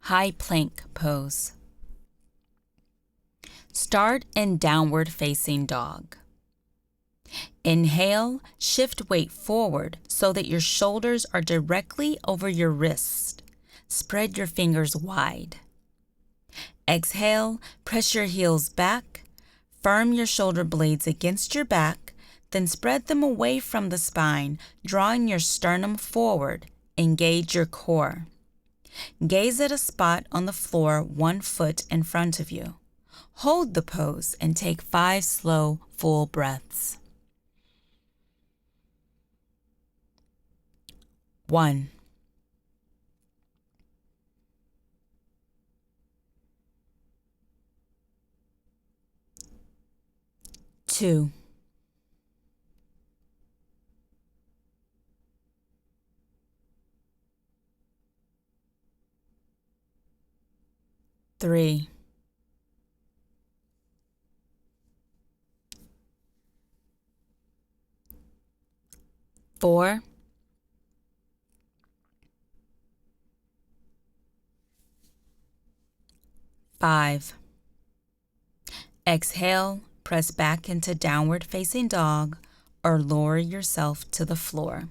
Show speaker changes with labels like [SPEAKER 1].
[SPEAKER 1] High plank pose. Start in downward facing dog. Inhale, shift weight forward so that your shoulders are directly over your wrists. Spread your fingers wide. Exhale, press your heels back. Firm your shoulder blades against your back, then spread them away from the spine, drawing your sternum forward. Engage your core. Gaze at a spot on the floor 1 foot in front of you. Hold the pose and take 5 slow, full breaths. 1, 2, 3, 4, 5. Exhale, press back into downward facing dog or lower yourself to the floor.